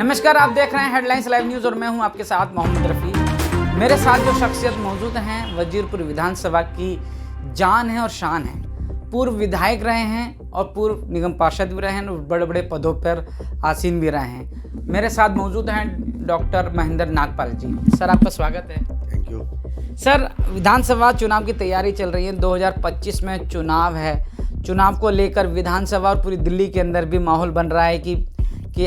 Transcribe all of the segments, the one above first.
नमस्कार, आप देख रहे हैं हेडलाइंस लाइव न्यूज़ और मैं हूं आपके साथ मोहम्मद रफ़ी। मेरे साथ जो शख्सियत मौजूद हैं वजीरपुर विधानसभा की जान है और शान है। पूर्व विधायक रहे हैं और पूर्व निगम पार्षद भी रहे हैं और बड़े बड़े पदों पर आसीन भी रहे हैं। मेरे साथ मौजूद हैं डॉक्टर महेंद्र नागपाल जी। सर, आपका स्वागत है। Thank you. सर, विधानसभा चुनाव की तैयारी चल रही है। 2025 में चुनाव है। चुनाव को लेकर विधानसभा और पूरी दिल्ली के अंदर भी माहौल बन रहा है कि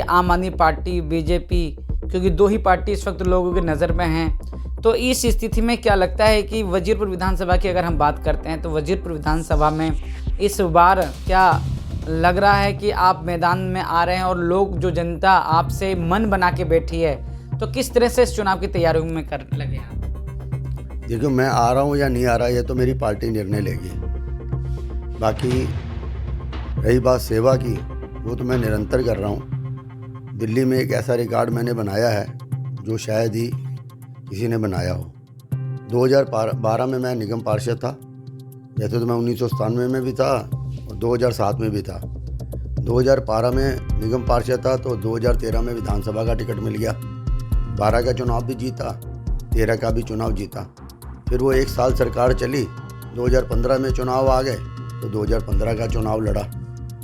आम आदमी पार्टी, बीजेपी, क्योंकि दो ही पार्टी इस वक्त लोगों की नज़र में हैं। तो इस स्थिति में क्या लगता है कि वजीरपुर विधानसभा की अगर हम बात करते हैं तो वजीरपुर विधानसभा में इस बार क्या लग रहा है कि आप मैदान में आ रहे हैं और लोग, जो जनता आपसे मन बना के बैठी है, तो किस तरह से इस चुनाव की तैयारियों में कर लगे आप? देखो, मैं आ रहा हूँ या नहीं आ रहा, ये तो मेरी पार्टी निर्णय लेगी। बाकी रही बात सेवा की, वो तो मैं निरंतर कर रहा हूँ। दिल्ली में एक ऐसा रिकॉर्ड मैंने बनाया है जो शायद ही किसी ने बनाया हो। 2012 में मैं निगम पार्षद था। जैसे तो मैं 1997 में भी था और 2007 में भी था। 2012 में निगम पार्षद था तो 2013 में विधानसभा का टिकट मिल गया। 12 का चुनाव भी जीता, 13 का भी चुनाव जीता। फिर वो एक साल सरकार चली, 2015 में चुनाव आ गए तो 2015 का चुनाव लड़ा,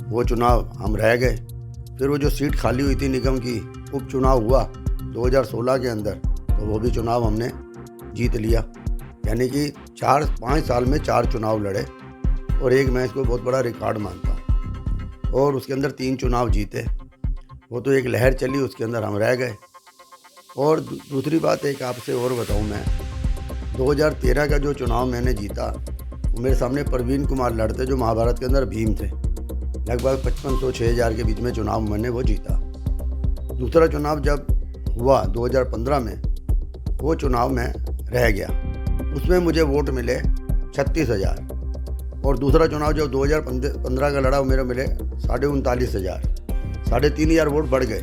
वो चुनाव हम रह गए। फिर वो जो सीट खाली हुई थी निगम की, उपचुनाव हुआ 2016 के अंदर, तो वो भी चुनाव हमने जीत लिया। यानी कि 4-5 साल में 4 चुनाव लड़े और एक मैं इसको बहुत बड़ा रिकॉर्ड मानता हूँ। और उसके अंदर 3 चुनाव जीते। वो तो एक लहर चली, उसके अंदर हम रह गए। और दूसरी बात एक आपसे और बताऊँ, मैं 2013 का जो चुनाव मैंने जीता, वो मेरे सामने प्रवीण कुमार लड़ते जो महाभारत के अंदर भीम थे। लगभग 5500-6000 के बीच में चुनाव मैंने वो जीता। दूसरा चुनाव जब हुआ 2015 में, वो चुनाव में रह गया। उसमें मुझे वोट मिले 36,000। और दूसरा चुनाव जब 2015 का लड़ा, वो मेरे मिले 39,500। 3,500 वोट बढ़ गए।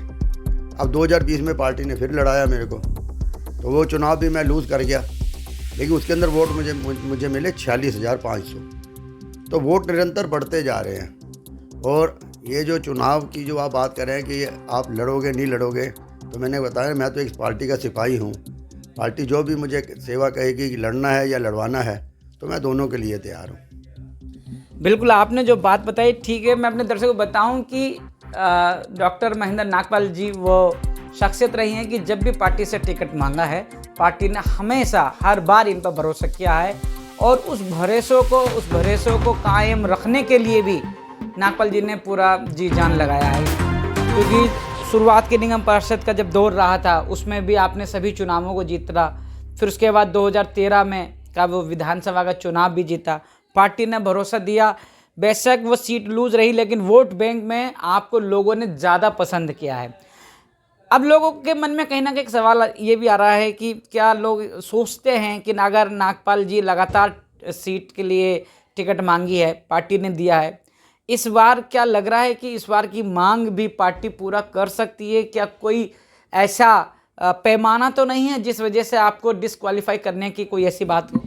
अब 2020 में पार्टी ने फिर लड़ाया मेरे को, तो वो चुनाव भी मैं लूज़ कर गया। लेकिन उसके अंदर वोट मुझे मिले 46,500। तो वोट निरंतर बढ़ते जा रहे हैं। और ये जो चुनाव की जो आप बात कर रहे हैं कि आप लड़ोगे नहीं लड़ोगे, तो मैंने बताया मैं तो एक पार्टी का सिपाही हूँ। पार्टी जो भी मुझे सेवा कहेगी कि लड़ना है या लड़वाना है, तो मैं दोनों के लिए तैयार हूँ। बिल्कुल, आपने जो बात बताई ठीक है। मैं अपने दर्शकों को बताऊं कि डॉक्टर महेंद्र नागपाल जी वो शख्सियत रही हैं कि जब भी पार्टी से टिकट मांगा है, पार्टी ने हमेशा हर बार इन पर भरोसा किया है और उस भरोसों को कायम रखने के लिए भी नागपाल जी ने पूरा जी जान लगाया है। क्योंकि शुरुआत के निगम पार्षद का जब दौर रहा था, उसमें भी आपने सभी चुनावों को जीता। फिर उसके बाद 2013 में का वो विधानसभा का चुनाव भी जीता। पार्टी ने भरोसा दिया। बेशक वो सीट लूज रही, लेकिन वोट बैंक में आपको लोगों ने ज़्यादा पसंद किया है। अब लोगों के मन में कहीं ना कहीं एक सवाल ये भी आ रहा है कि क्या लोग सोचते हैं कि अगर नागपाल जी लगातार सीट के लिए टिकट मांगी है, पार्टी ने दिया है, इस बार क्या लग रहा है कि इस बार की मांग भी पार्टी पूरा कर सकती है? क्या कोई ऐसा पैमाना तो नहीं है जिस वजह से आपको डिस्क्वालीफाई करने की कोई ऐसी बात हो?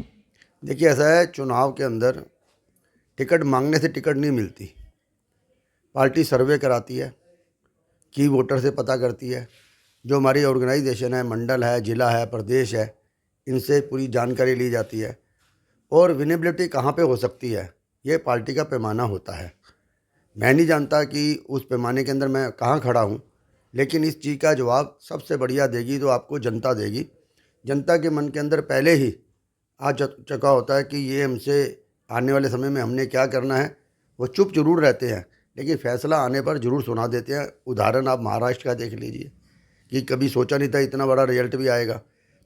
देखिए, ऐसा है, चुनाव के अंदर टिकट मांगने से टिकट नहीं मिलती। पार्टी सर्वे कराती है, की वोटर से पता करती है। जो हमारी ऑर्गेनाइजेशन है, मंडल है, ज़िला है, प्रदेश है, इनसे पूरी जानकारी ली जाती है। और विनेबिलिटी कहाँ पे हो सकती है, ये पार्टी का पैमाना होता है। मैं नहीं जानता कि उस पैमाने के अंदर मैं कहाँ खड़ा हूँ, लेकिन इस चीज़ का जवाब सबसे बढ़िया देगी तो आपको जनता देगी। जनता के मन के अंदर पहले ही आ चुका होता है कि ये हमसे आने वाले समय में हमने क्या करना है। वो चुप जरूर रहते हैं, लेकिन फैसला आने पर ज़रूर सुना देते हैं। उदाहरण आप महाराष्ट्र का देख लीजिए कि कभी सोचा नहीं था इतना बड़ा रिजल्ट भी आएगा।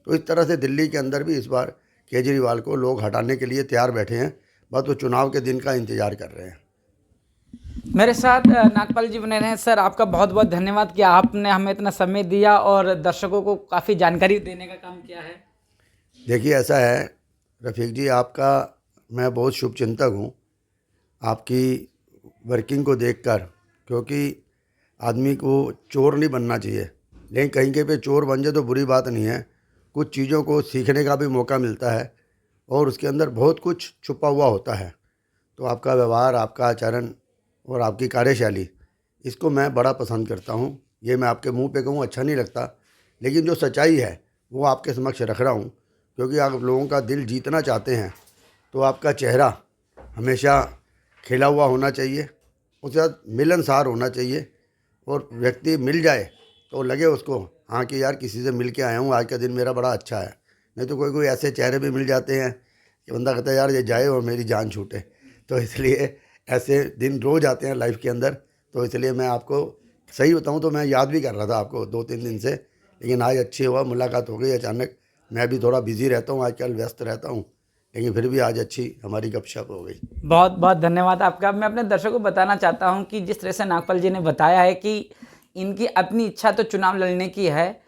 तो इस तरह से दिल्ली के अंदर भी इस बार केजरीवाल को लोग हटाने के लिए तैयार बैठे हैं। बस वो चुनाव के दिन का इंतज़ार कर रहे हैं। मेरे साथ नागपाल जी बने रहे। सर, आपका बहुत बहुत धन्यवाद कि आपने हमें इतना समय दिया और दर्शकों को काफ़ी जानकारी देने का काम किया है। देखिए, ऐसा है रफ़ीक जी, आपका मैं बहुत शुभचिंतक हूँ आपकी वर्किंग को देखकर। क्योंकि आदमी को चोर नहीं बनना चाहिए, लेकिन कहीं कहीं पे चोर बन जाए तो बुरी बात नहीं है। कुछ चीज़ों को सीखने का भी मौका मिलता है और उसके अंदर बहुत कुछ छुपा हुआ होता है। तो आपका व्यवहार, आपका आचरण और आपकी कार्यशैली, इसको मैं बड़ा पसंद करता हूँ। ये मैं आपके मुंह पे कहूँ अच्छा नहीं लगता, लेकिन जो सच्चाई है वो आपके समक्ष रख रहा हूँ। क्योंकि आप लोगों का दिल जीतना चाहते हैं तो आपका चेहरा हमेशा खिला हुआ होना चाहिए, उसके साथ मिलनसार होना चाहिए, और व्यक्ति मिल जाए तो लगे उसको हाँ कि यार किसी से मिल के आया हूँ, आज का दिन मेरा बड़ा अच्छा है। नहीं तो कोई कोई ऐसे चेहरे भी मिल जाते हैं कि बंदा कहता है यार ये जाए और मेरी जान छूटे। तो इसलिए ऐसे दिन रोज़ आते हैं लाइफ के अंदर। तो इसलिए मैं आपको सही बताऊं तो मैं याद भी कर रहा था आपको 2-3 दिन से, लेकिन आज अच्छी हुआ मुलाकात हो गई अचानक। मैं भी थोड़ा बिजी रहता हूं, आजकल व्यस्त रहता हूं, लेकिन फिर भी आज अच्छी हमारी गपशप हो गई। बहुत बहुत धन्यवाद आपका। मैं अपने दर्शकों को बताना चाहता हूं कि जिस तरह से नागपाल जी ने बताया है कि इनकी अपनी इच्छा तो चुनाव लड़ने की है,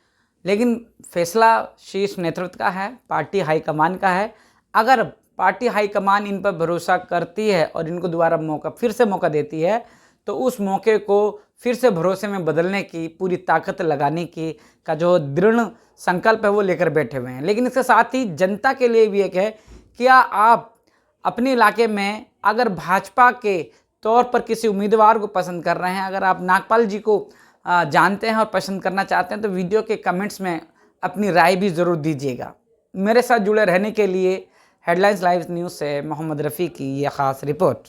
लेकिन फैसला शीर्ष नेतृत्व का है, पार्टी हाईकमान का है। अगर पार्टी हाईकमान इन पर भरोसा करती है और इनको दोबारा फिर से मौका देती है, तो उस मौके को फिर से भरोसे में बदलने की पूरी ताकत लगाने की का जो दृढ़ संकल्प है वो लेकर बैठे हुए हैं। लेकिन इसके साथ ही जनता के लिए भी एक है, क्या आप अपने इलाके में अगर भाजपा के तौर पर किसी उम्मीदवार को पसंद कर रहे हैं, अगर आप नागपाल जी को जानते हैं और पसंद करना चाहते हैं, तो वीडियो के कमेंट्स में अपनी राय भी ज़रूर दीजिएगा। मेरे साथ जुड़े रहने के लिए हेडलाइंस लाइव न्यूज़ से मोहम्मद रफ़ी की यह ख़ास रिपोर्ट।